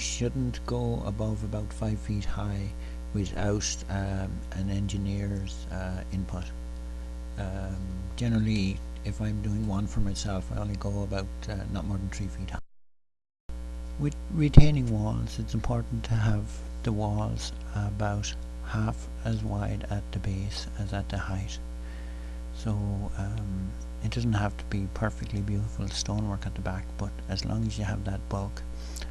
shouldn't go above about 5 feet high without an engineer's input. Generally, if I'm doing one for myself, I only go about not more than 3 feet high. With retaining walls, it's important to have the walls about half as wide at the base as at the height. So it doesn't have to be perfectly beautiful stonework at the back, but as long as you have that bulk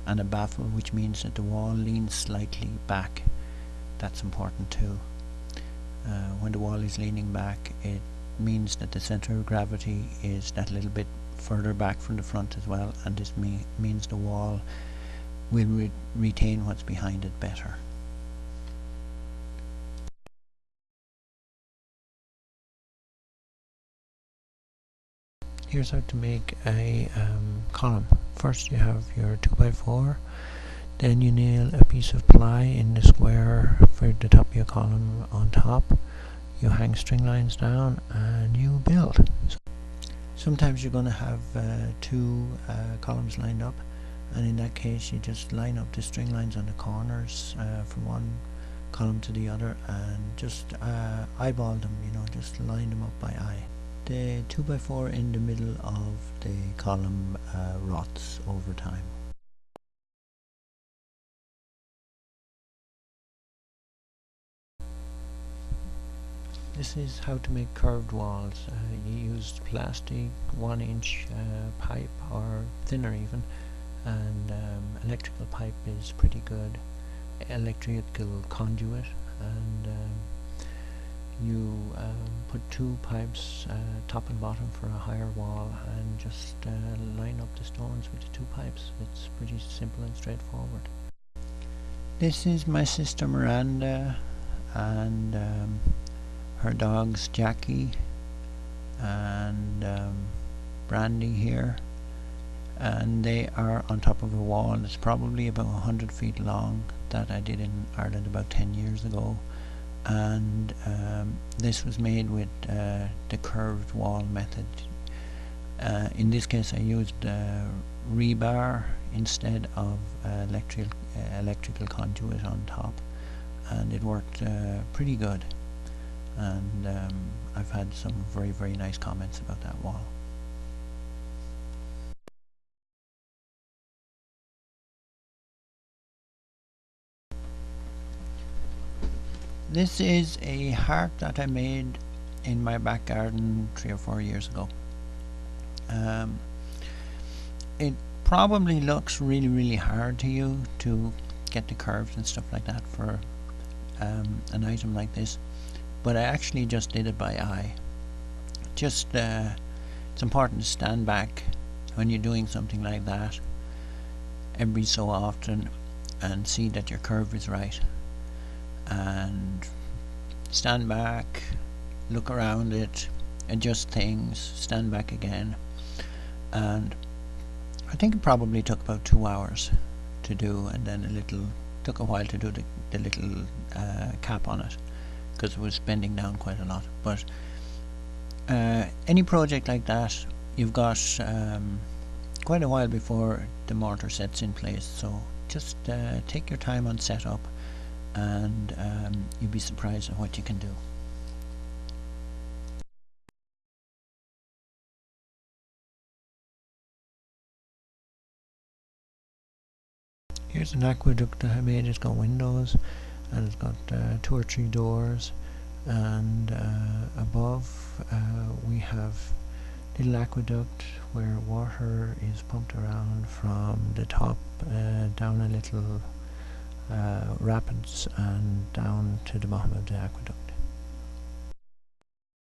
and a baffle, which means that the wall leans slightly back, that's important too. When the wall is leaning back, it means that the center of gravity is that little bit further back from the front as well, and this means the wall will retain what's behind it better. Here's how to make a column. First you have your 2x4, then you nail a piece of ply in the square for the top of your column on top. You hang string lines down and you build. Sometimes you're going to have two columns lined up, and in that case you just line up the string lines on the corners from one column to the other and just eyeball them, just line them up by eye. The 2x4 in the middle of the column rots over time. This is how to make curved walls. You use plastic 1-inch pipe or thinner even, and electrical pipe is pretty good, electrical conduit, and you put two pipes top and bottom for a higher wall, and just line up the stones with the two pipes. It's pretty simple and straightforward. This is my sister Miranda and her dogs Jackie and Brandy here, and they are on top of a wall that's probably about 100 feet long that I did in Ireland about 10 years ago, and this was made with the curved wall method. In this case I used rebar instead of electrical conduit on top, and it worked pretty good, and I've had some very, very nice comments about that wall. This is a heart that I made in my back garden 3 or 4 years ago. It probably looks really, really hard to you to get the curves and stuff like that for an item like this, but I actually just did it by eye. Just it's important to stand back when you're doing something like that every so often and see that your curve is right, and stand back, look around it, adjust things, stand back again. And I think it probably took about 2 hours to do, and then took a while to do the little cap on it, because it was bending down quite a lot. But any project like that, you've got quite a while before the mortar sets in place, so just take your time on setup, and you'll be surprised at what you can do. Here's an aqueduct that I made. It's got windows and it's got 2 or 3 doors, and above we have little aqueduct where water is pumped around from the top down a little rapids and down to the bottom of the aqueduct.